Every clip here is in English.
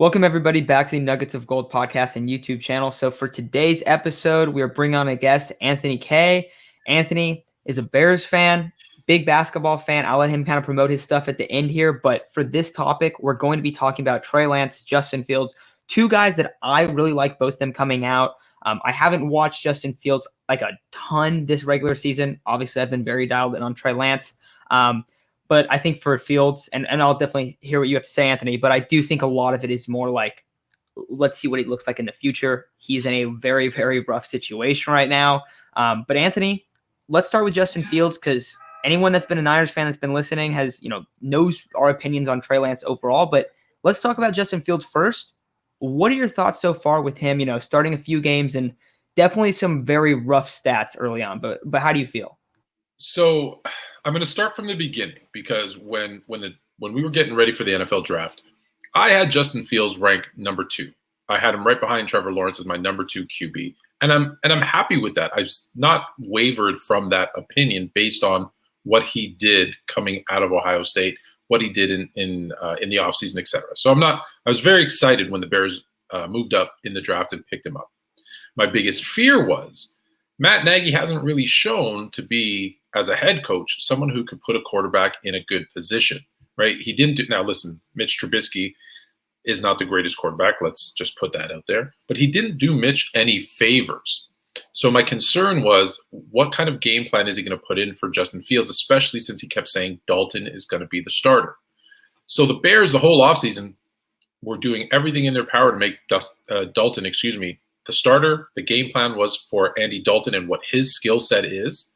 Welcome, everybody, back to the Nuggets of Gold podcast and YouTube channel. So for today's episode, we are bringing on a guest, Anthony K. Anthony is a Bears fan, big basketball fan. I'll let him kind of promote his stuff at the end here. But for this topic, we're going to be talking about Trey Lance, Justin Fields, two guys that I really like, both of them coming out. I haven't watched Justin Fields like a ton this regular season. Obviously, I've been very dialed in on Trey Lance. But I think for Fields, and I'll definitely hear what you have to say, Anthony, but I do think a lot of it is more like, let's see what he looks like in the future. He's in a very, very rough situation right now. But Anthony, let's start with Justin Fields, because anyone that's been a Niners fan that's been listening knows our opinions on Trey Lance overall. But let's talk about Justin Fields first. What are your thoughts so far with him, starting a few games and definitely some very rough stats early on, but how do you feel? So I'm going to start from the beginning, because when we were getting ready for the NFL draft, I had Justin Fields ranked number 2. I had him right behind Trevor Lawrence as my number 2 QB, and I'm happy with that. I've not wavered from that opinion based on what he did coming out of Ohio State, what he did in the offseason, etc. So I was very excited when the Bears moved up in the draft and picked him up. My biggest fear was Matt Nagy hasn't really shown to be, as a head coach, someone who could put a quarterback in a good position, right? He didn't do. Now, listen, Mitch Trubisky is not the greatest quarterback. Let's just put that out there. But he didn't do Mitch any favors. So my concern was, what kind of game plan is he going to put in for Justin Fields, especially since he kept saying Dalton is going to be the starter. So the Bears, the whole offseason, were doing everything in their power to make Dalton, the starter. The game plan was for Andy Dalton and what his skill set is.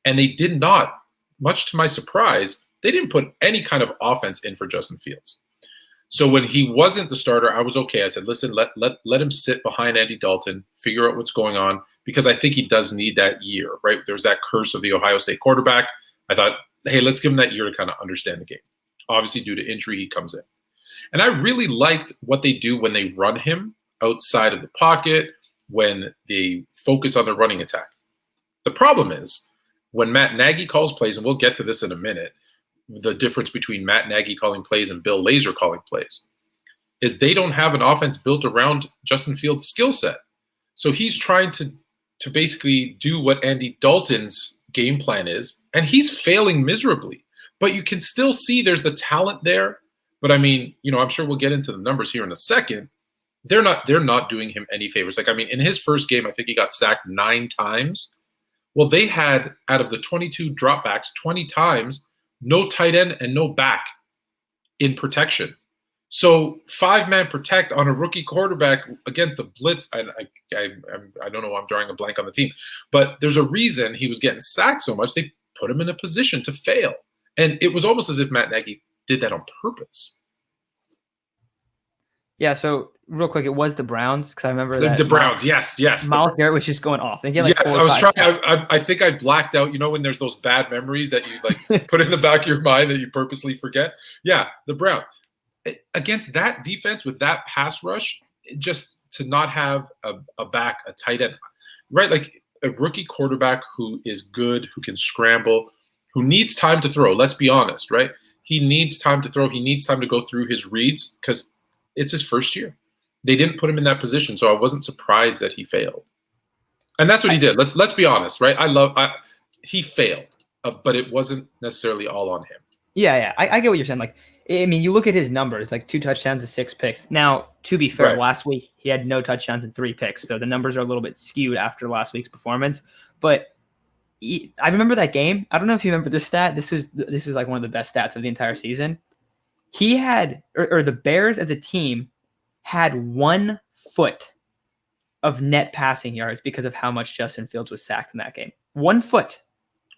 And they did not, much to my surprise, they didn't put any kind of offense in for Justin Fields. So when he wasn't the starter, I was okay. I said, listen, let him sit behind Andy Dalton, figure out what's going on, because I think he does need that year, right? There's that curse of the Ohio State quarterback. I thought, hey, let's give him that year to kind of understand the game. Obviously, due to injury, he comes in. And I really liked what they do when they run him outside of the pocket, when they focus on the running attack. The problem is, when Matt Nagy calls plays, and we'll get to this in a minute, the difference between Matt Nagy calling plays and Bill Lazor calling plays is they don't have an offense built around Justin Fields' skill set. So he's trying to basically do what Andy Dalton's game plan is, and he's failing miserably. But you can still see there's the talent there. But I mean, I'm sure we'll get into the numbers here in a second. They're not doing him any favors. In his first game, I think he got sacked 9 times. Well, they had, out of the 22 dropbacks, 20 times, no tight end and no back in protection. So 5-man protect on a rookie quarterback against a blitz. I don't know why I'm drawing a blank on the team, but there's a reason he was getting sacked so much. They put him in a position to fail. And it was almost as if Matt Nagy did that on purpose. Yeah, so real quick, it was the Browns, because I remember that. The Browns, yes. Myles Garrett was just going off. Yes, I was trying. I think I blacked out. When there's those bad memories that you put in the back of your mind that you purposely forget. Yeah, the Browns. Against that defense with that pass rush, just to not have a back, a tight end, right? Like a rookie quarterback who is good, who can scramble, who needs time to throw. Let's be honest, right? He needs time to throw. He needs time to go through his reads, because it's his first year. They didn't put him in that position, so I wasn't surprised that he failed. And that's what he did. Let's be honest, right? He failed, but it wasn't necessarily all on him. Yeah, I get what you're saying. You look at his numbers, 2 touchdowns and 6 picks. Now, to be fair, Last week he had no touchdowns and 3 picks, so the numbers are a little bit skewed after last week's performance. But I remember that game. I don't know if you remember this stat. This was one of the best stats of the entire season. He had, or the Bears as a team had 1 foot of net passing yards because of how much Justin Fields was sacked in that game. 1 foot.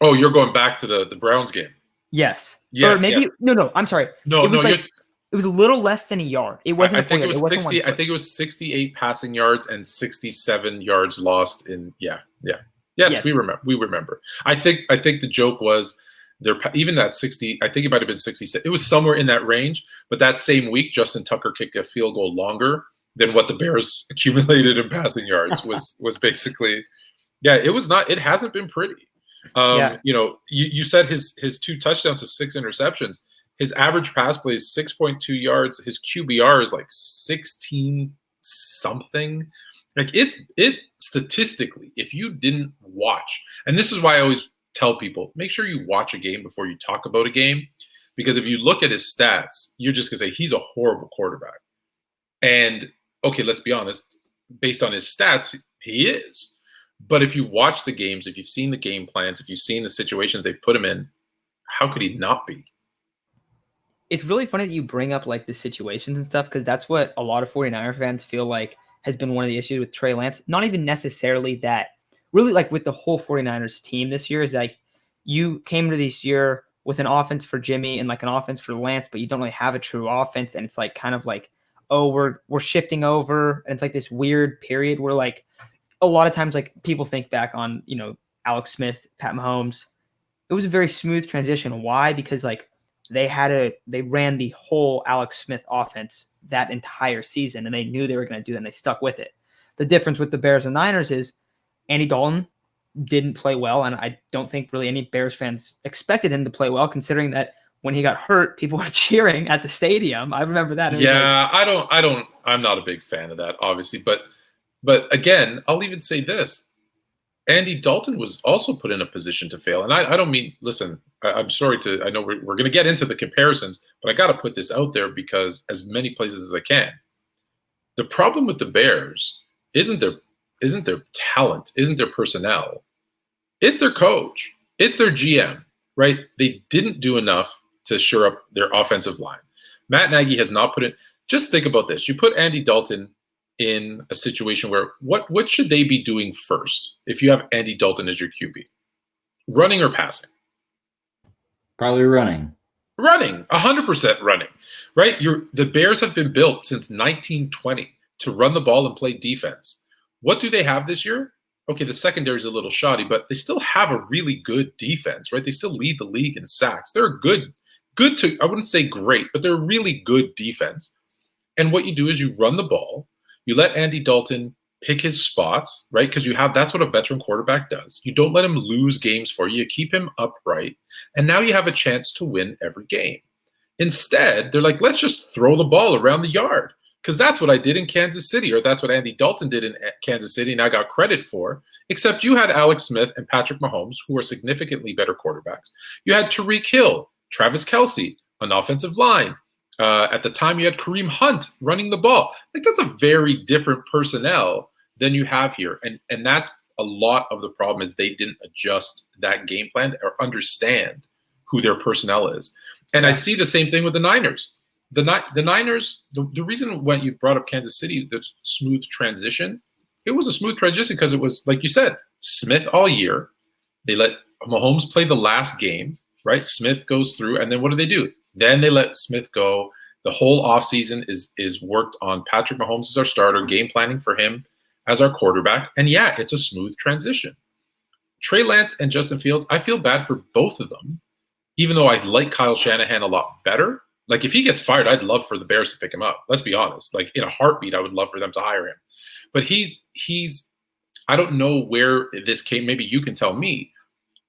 Oh, you're going back to the Browns game. Yes. Or maybe yes. No, I'm sorry. No, it was a little less than a yard. It wasn't. I think it was 60. I think it was 68 passing yards and 67 yards lost in. Yeah. Yes, we remember. I think the joke was, even that 60, I think it might have been 66. It was somewhere in that range. But that same week, Justin Tucker kicked a field goal longer than what the Bears accumulated in passing yards. was basically, it was not. It hasn't been pretty. You said his 2 touchdowns to 6 interceptions. His average pass play is 6.2 yards. His QBR is like 16 something. Like it statistically, if you didn't watch, and this is why I always tell people, make sure you watch a game before you talk about a game, because if you look at his stats, you're just gonna say he's a horrible quarterback. And okay, let's be honest, based on his stats, he is. But if you watch the games, if you've seen the game plans, if you've seen the situations they put him in, how could he not be? It's really funny that you bring up like the situations and stuff, because that's what a lot of 49er fans feel like has been one of the issues with Trey Lance. Not even necessarily that, really, like with the whole 49ers team this year, is like you came to this year with an offense for Jimmy and like an offense for Lance, but you don't really have a true offense. And it's like kind of like, oh, we're shifting over. And it's like this weird period where like a lot of times like people think back on, Alex Smith, Pat Mahomes. It was a very smooth transition. Why? Because like they ran the whole Alex Smith offense that entire season, and they knew they were going to do that, and they stuck with it. The difference with the Bears and Niners is Andy Dalton didn't play well, and I don't think really any Bears fans expected him to play well, considering that when he got hurt, people were cheering at the stadium. I remember that. Yeah, I'm not a big fan of that, obviously, but again, I'll even say this. Andy Dalton was also put in a position to fail. And I don't mean, listen, I'm sorry I know we're going to get into the comparisons, but I got to put this out there because as many places as I can. The problem with the Bears isn't their talent, isn't their personnel. It's their coach. It's their GM, right? They didn't do enough to shore up their offensive line. Matt Nagy has not put in. Just think about this. You put Andy Dalton in a situation where what should they be doing first if you have Andy Dalton as your QB? Running or passing? Probably running. Running, 100% running, right? The Bears have been built since 1920 to run the ball and play defense. What do they have this year? Okay, the secondary is a little shoddy, but they still have a really good defense, right? They still lead the league in sacks. They're good to, I wouldn't say great, but they're a really good defense. And what you do is you run the ball. You let Andy Dalton pick his spots, right? Because that's what a veteran quarterback does. You don't let him lose games for you. You keep him upright. And now you have a chance to win every game. Instead, they're like, let's just throw the ball around the yard. Because that's what I did in Kansas City, or that's what Andy Dalton did in Kansas City, and I got credit for. Except you had Alex Smith and Patrick Mahomes, who are significantly better quarterbacks. You had Tyreek Hill, Travis Kelce, an offensive line. At the time, you had Kareem Hunt running the ball. Like that's a very different personnel than you have here, and that's a lot of the problem is they didn't adjust that game plan or understand who their personnel is. And I see the same thing with the Niners. The Niners. The reason when you brought up Kansas City, the smooth transition, it was a smooth transition because it was like you said, Smith all year. They let Mahomes play the last game, right? Smith goes through, and then what do? Then they let Smith go. The whole offseason is worked on Patrick Mahomes as our starter, game planning for him as our quarterback. And yeah, it's a smooth transition. Trey Lance and Justin Fields, I feel bad for both of them, even though I like Kyle Shanahan a lot better. Like if he gets fired, I'd love for the Bears to pick him up. Let's be honest. Like in a heartbeat, I would love for them to hire him. But he's I don't know where this came. Maybe you can tell me.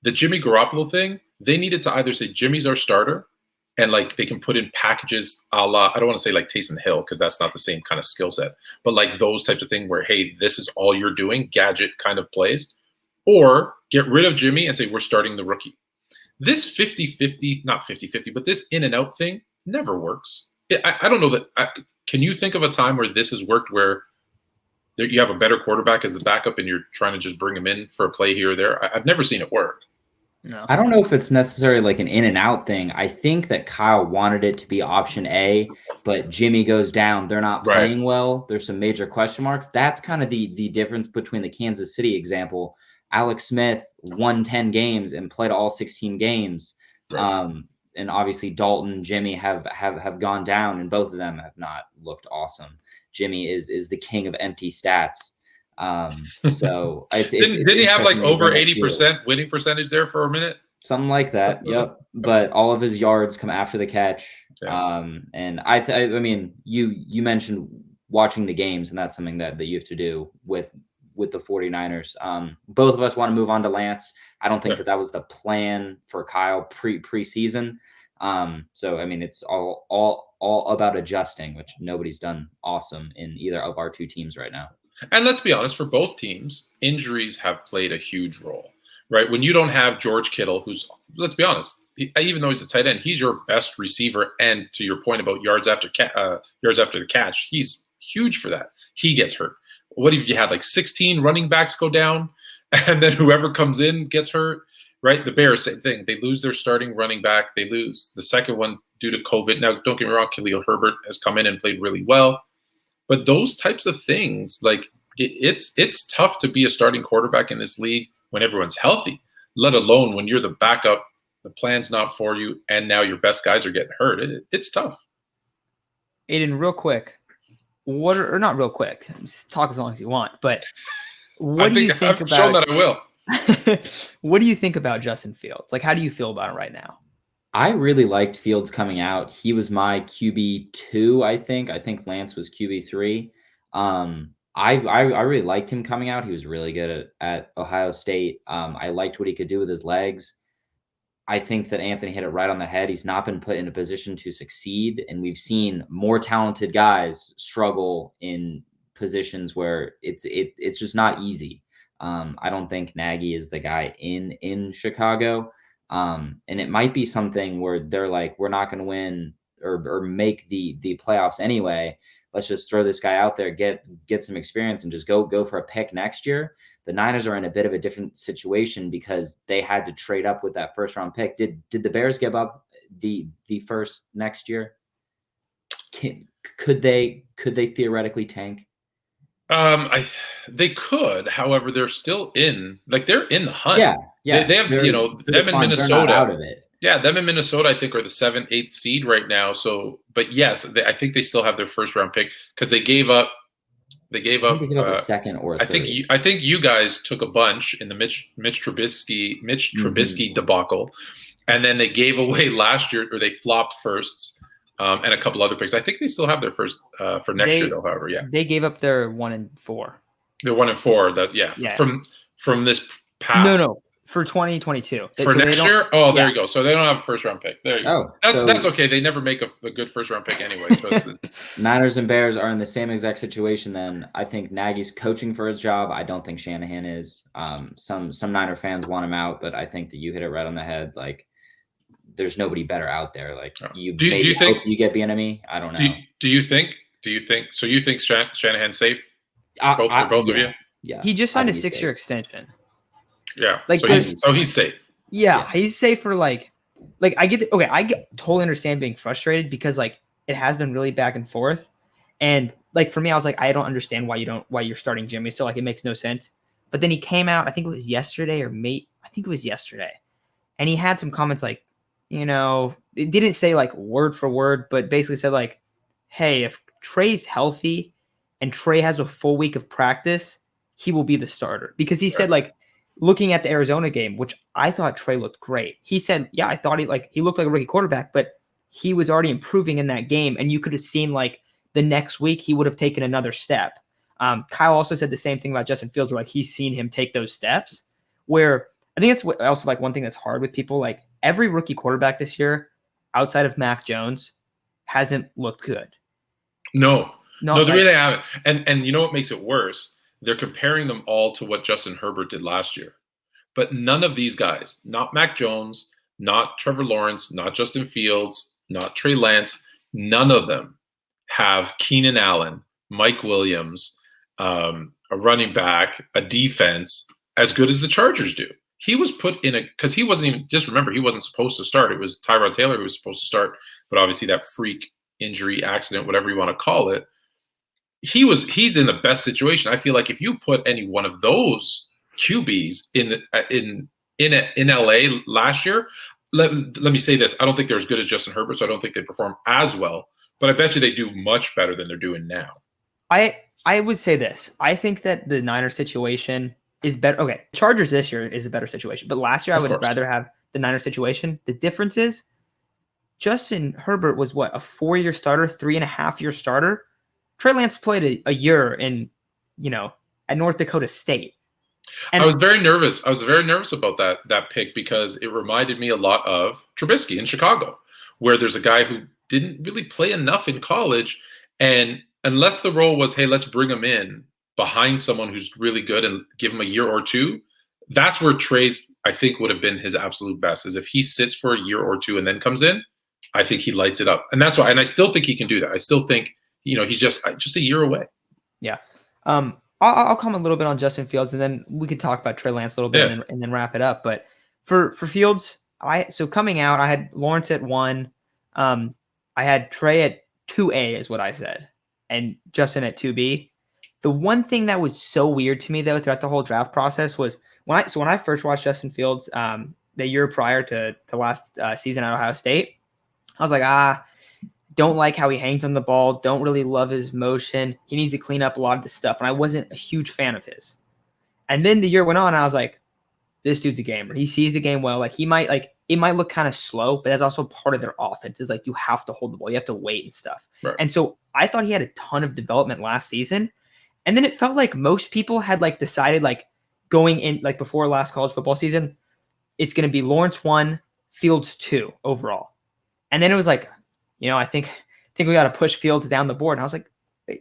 The Jimmy Garoppolo thing, they needed to either say Jimmy's our starter, and like they can put in packages a la, I don't want to say like Taysom Hill because that's not the same kind of skill set, but like those types of things where, hey, this is all you're doing, gadget kind of plays, or get rid of Jimmy and say we're starting the rookie. This 50-50, not 50-50, but this in and out thing never works. I don't know that. Can you think of a time where this has worked where you have a better quarterback as the backup and you're trying to just bring him in for a play here or there? I've never seen it work. No. I don't know if it's necessarily like an in and out thing. I think that Kyle wanted it to be option A, but Jimmy goes down. They're not playing well. There's some major question marks. That's kind of the difference between the Kansas City example. Alex Smith won 10 games and played all 16 games. Right. And obviously Dalton, Jimmy have gone down, and both of them have not looked awesome. Jimmy is the king of empty stats. So didn't he have like over 80% winning percentage there for a minute? Something like that. Yep. But all of his yards come after the catch. Yeah. And I mean, you mentioned watching the games, and that's something that you have to do with the 49ers. Both of us want to move on to Lance. I don't think that was the plan for Kyle preseason. So I mean, it's all about adjusting, which nobody's done awesome in either of our two teams right now. And let's be honest, for both teams, injuries have played a huge role, right? When you don't have George Kittle, who's, let's be honest, even though he's a tight end, he's your best receiver. And to your point about yards after the catch, he's huge for that. He gets hurt. What if you had like 16 running backs go down, and then whoever comes in gets hurt, right? The Bears, same thing. They lose their starting running back. They lose the second one due to COVID. Now, don't get me wrong, Khalil Herbert has come in and played really well. But those types of things, like it's tough to be a starting quarterback in this league when everyone's healthy, let alone when you're the backup, the plan's not for you, and now your best guys are getting hurt. It's tough. Aiden, real quick, or not real quick, talk as long as you want, but what do you think I've shown that I will. What do you think about Justin Fields? Like, how do you feel about it right now? I really liked Fields coming out. He was my QB2, I think. I think Lance was QB3. I really liked him coming out. He was really good at Ohio State. I liked what he could do with his legs. I think that Anthony hit it right on the head. He's not been put in a position to succeed, and we've seen more talented guys struggle in positions where it's just not easy. I don't think Nagy is the guy in Chicago. And it might be something where they're like, we're not going to win or make the playoffs anyway. Let's just throw this guy out there, get some experience, and just go for a pick next year. The Niners are in a bit of a different situation because they had to trade up with that first round pick. Did the Bears give up the first next year? Could they theoretically tank? They could. However, they're still they're in the hunt. Yeah. They have, them in Minnesota. Out of it. Yeah, them in Minnesota, I think, are the 7th, 8th seed right now. So, but yes, I think they still have their first round pick because they gave up. They gave up a second or a third. I think you guys took a bunch in the Mitch Trubisky debacle, and then they gave away last year, or they flopped firsts. And a couple other picks. I think they still have their first for next year, though. However, they gave up their 1 and 4. They're 1 and 4. From this past. No, for 2022. For next year. Oh, there you go. So they don't have a first round pick. There you go. That's okay. They never make a good first round pick anyway. So Niners and Bears are in the same exact situation. Then I think Nagy's coaching for his job. I don't think Shanahan is. Some Niner fans want him out, but I think that you hit it right on the head. Like, there's nobody better out there. Like, you hope you get Bieniemy. I don't know. Do you think? So you think Shanahan's safe? For both of you? Yeah. He just signed a 6-year extension. Yeah. Like, so he's safe. Yeah, he's safe for I totally understand being frustrated because like it has been really back and forth. And like for me, I was like, I don't understand why you're starting Jimmy. So like it makes no sense. But then he came out, I think it was yesterday and he had some comments like, it didn't say like word for word, but basically said like, hey, if Trey's healthy and Trey has a full week of practice, he will be the starter. Because he said like, looking at the Arizona game, which I thought Trey looked great. He said, yeah, I thought he looked like a rookie quarterback, but he was already improving in that game. And you could have seen like the next week he would have taken another step. Kyle also said the same thing about Justin Fields, where like he's seen him take those steps, where I think it's also like one thing that's hard with people. Like every rookie quarterback this year outside of Mac Jones hasn't looked good. No, they really haven't. And you know what makes it worse? They're comparing them all to what Justin Herbert did last year. But none of these guys, not Mac Jones, not Trevor Lawrence, not Justin Fields, not Trey Lance, none of them have Keenan Allen, Mike Williams, a running back, a defense as good as the Chargers do. He was put in because he wasn't even, just remember, he wasn't supposed to start. It was Tyrod Taylor who was supposed to start, but obviously that freak injury, accident, whatever you want to call it, he's in the best situation. I feel like if you put any one of those QBs in LA last year, let me say this: I don't think they're as good as Justin Herbert, so I don't think they perform as well. But I bet you they do much better than they're doing now. I would say this: I think that the Niners situation is better. Okay, Chargers this year is a better situation, but last year I would rather have the Niners situation. The difference is Justin Herbert was what, a 4-year starter, 3.5-year starter. Trey Lance played a year in, at North Dakota State. And I was very nervous. I was very nervous about that pick because it reminded me a lot of Trubisky in Chicago, where there's a guy who didn't really play enough in college, and unless the role was, hey, let's bring him in behind someone who's really good and give him a year or two, that's where Trey's, I think, would have been his absolute best, is if he sits for a year or two and then comes in, I think he lights it up. And that's why, and I still think he can do that. I still think, he's just a year away. Yeah. I'll comment a little bit on Justin Fields, and then we could talk about Trey Lance a little bit, and then wrap it up. But for Fields, so coming out, I had Lawrence at 1. I had Trey at 2A is what I said, and Justin at 2B. The one thing that was so weird to me, though, throughout the whole draft process was when I first watched Justin Fields the year prior to last season at Ohio State, I was like, don't like how he hangs on the ball. Don't really love his motion. He needs to clean up a lot of this stuff. And I wasn't a huge fan of his. And then the year went on, and I was like, this dude's a gamer. He sees the game well. Like, it might look kind of slow, but that's also part of their offense, is like, you have to hold the ball. You have to wait and stuff. Right. And so I thought he had a ton of development last season. And then it felt like most people had like decided, like, going in, like, before last college football season, it's going to be Lawrence 1, Fields 2 overall. And then it was like, I think we got to push Fields down the board. And I was like,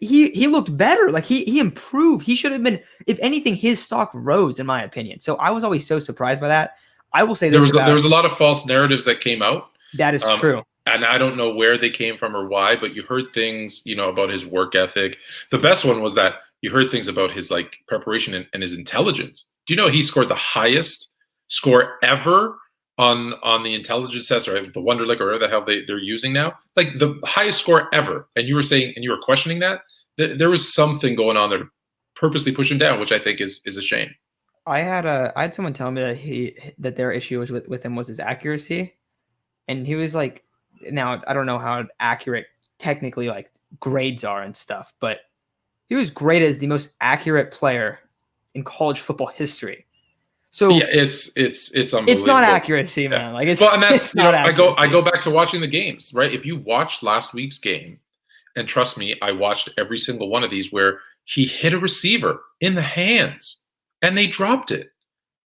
he looked better. Like, he improved. He should have been, if anything, his stock rose, in my opinion. So I was always so surprised by that. I will say this. There was a lot of false narratives that came out. That is true. And I don't know where they came from or why, but you heard things, about his work ethic. The best one was that you heard things about his like preparation and his intelligence. Do you know he scored the highest score ever on the intelligence test, or the Wonderlic, or whatever the hell they're using now? Like, the highest score ever. And you were saying, and you were questioning that, there was something going on there, purposely pushing down, which I think is a shame. I had someone tell me that their issue was with him was his accuracy. And he was like, now I don't know how accurate technically like grades are and stuff, but he was great as the most accurate player in college football history. So yeah, it's unbelievable. It's not accuracy, man. Like, it's, well, and that's, not I go back to watching the games, right? If you watched last week's game, and trust me, I watched every single one of these where he hit a receiver in the hands and they dropped it.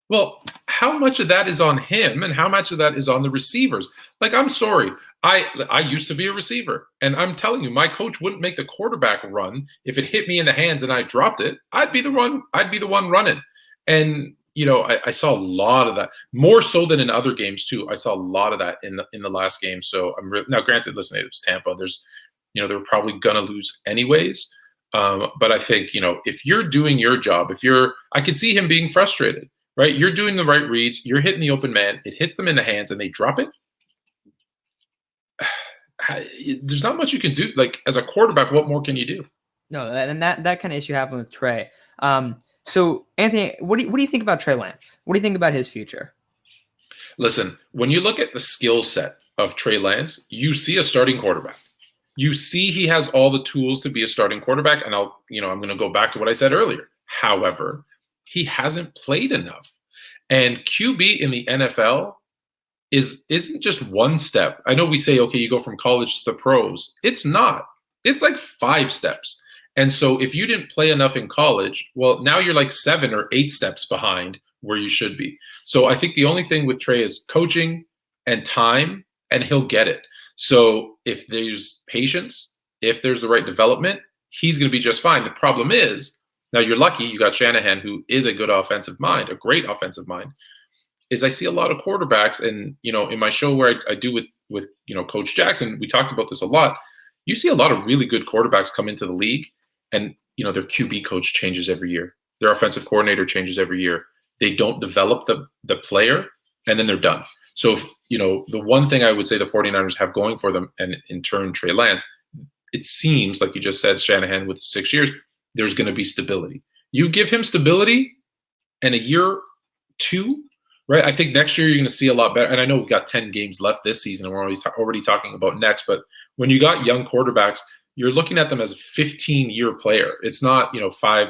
Well, how much of that is on him and how much of that is on the receivers? Like, I'm sorry. I used to be a receiver, and I'm telling you, my coach wouldn't make the quarterback run if it hit me in the hands and I dropped it. I'd be the one running. And I saw a lot of that, more so than in other games too. I saw a lot of that in the last game. So now, granted, listen, it was Tampa. There's, they were probably gonna lose anyways. But I think, if you're doing your job, I could see him being frustrated, right? You're doing the right reads, you're hitting the open man, it hits them in the hands, and they drop it. There's not much you can do. Like, as a quarterback, what more can you do? No, and that kind of issue happened with Trey. So, Anthony, what do you think about Trey Lance? What do you think about his future? Listen, when you look at the skill set of Trey Lance, you see a starting quarterback. You see he has all the tools to be a starting quarterback, and I'm going to go back to what I said earlier. However, he hasn't played enough. And QB in the NFL isn't just one step. I know we say, okay, you go from college to the pros. It's not. It's like 5 steps. And so if you didn't play enough in college, well, now you're like 7 or 8 steps behind where you should be. So I think the only thing with Trey is coaching and time, and he'll get it. So if there's patience, if there's the right development, he's going to be just fine. The problem is, now you're lucky you got Shanahan, who is a good offensive mind, a great offensive mind, is I see a lot of quarterbacks, and, in my show where I do with Coach Jackson, we talked about this a lot. You see a lot of really good quarterbacks come into the league, and, their QB coach changes every year. Their offensive coordinator changes every year. They don't develop the player, and then they're done. So, if, the one thing I would say the 49ers have going for them, and in turn Trey Lance, it seems like you just said, Shanahan, with 6 years, there's going to be stability. You give him stability, and a year, 2, right? I think next year you're going to see a lot better. And I know we've got 10 games left this season, and we're already talking about next. But when you got young quarterbacks, you're looking at them as a 15-year player. It's not, 5,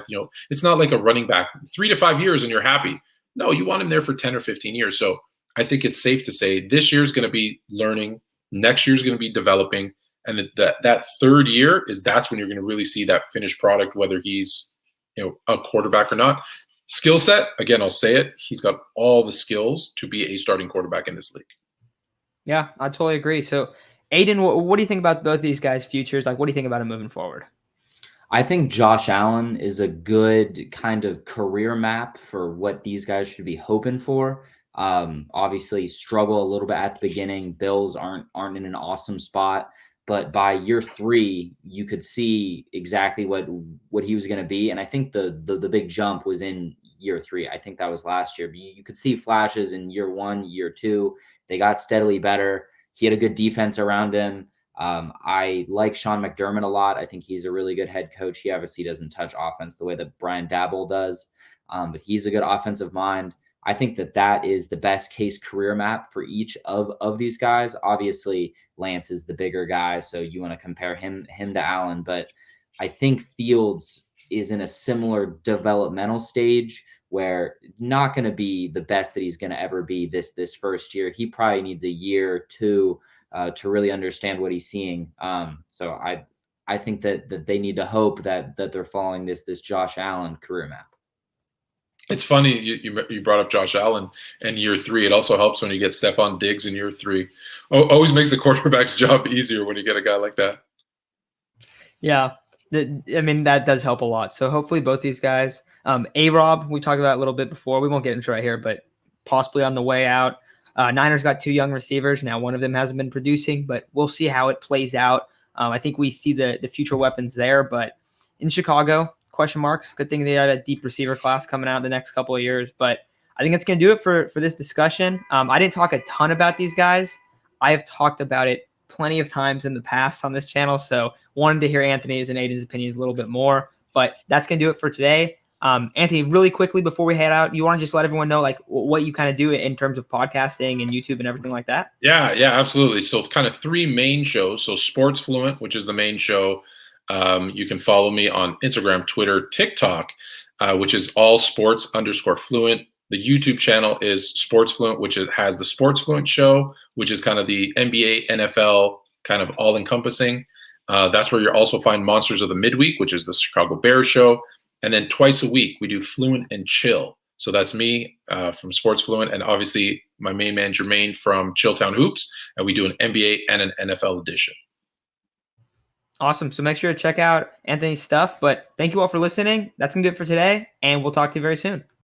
it's not like a running back, 3 to 5 years and you're happy. No, you want him there for 10 or 15 years. So I think it's safe to say this year's going to be learning, next year's going to be developing, and that third year that's when you're going to really see that finished product, whether he's, a quarterback or not. Skill set, again, I'll say it, he's got all the skills to be a starting quarterback in this league. Yeah, I totally agree. So, Aiden, what do you think about both these guys' futures? Like, what do you think about them moving forward? I think Josh Allen is a good kind of career map for what these guys should be hoping for. Obviously, struggle a little bit at the beginning. Bills aren't in an awesome spot, but by year 3, you could see exactly what he was going to be. And I think the big jump was in year 3. I think that was last year. But you could see flashes in year 1, year 2. They got steadily better. He had a good defense around him. I like Sean McDermott a lot. I think he's a really good head coach. He obviously doesn't touch offense the way that Brian Dabble does, but he's a good offensive mind. I think that is the best case career map for each of these guys. Obviously, Lance is the bigger guy, so you want to compare him to Allen, but I think Fields is in a similar developmental stage where not going to be the best that he's going to ever be this first year. He probably needs a year or two to really understand what he's seeing. So I think that they need to hope that they're following this Josh Allen career map. It's funny you brought up Josh Allen in year 3. It also helps when you get Stephon Diggs in year 3. Always makes the quarterback's job easier when you get a guy like that. Yeah, I mean, that does help a lot. So hopefully both these guys, A-Rob, we talked about a little bit before. We won't get into it right here, but possibly on the way out. Niners got 2 young receivers. Now one of them hasn't been producing, but we'll see how it plays out. I think we see the future weapons there, but in Chicago, question marks. Good thing they had a deep receiver class coming out the next couple of years, but I think it's going to do it for this discussion. I didn't talk a ton about these guys. I have talked about it plenty of times in the past on this channel, so wanted to hear Anthony's and Aiden's opinions a little bit more, but that's going to do it for today. Anthony, really quickly before we head out, you want to just let everyone know like what you kind of do in terms of podcasting and YouTube and everything like that? Yeah, absolutely. So kind of 3 main shows. So Sports Fluent, which is the main show. You can follow me on Instagram, Twitter, TikTok, which is all sports_fluent. The YouTube channel is Sports Fluent, which has the Sports Fluent show, which is kind of the NBA, NFL, kind of all encompassing. That's where you'll also find Monsters of the Midweek, which is the Chicago Bears show. And then twice a week, we do Fluent and Chill. So that's me from Sports Fluent, and obviously my main man, Jermaine, from Chilltown Hoops. And we do an NBA and an NFL edition. Awesome. So make sure to check out Anthony's stuff. But thank you all for listening. That's going to do it for today, and we'll talk to you very soon.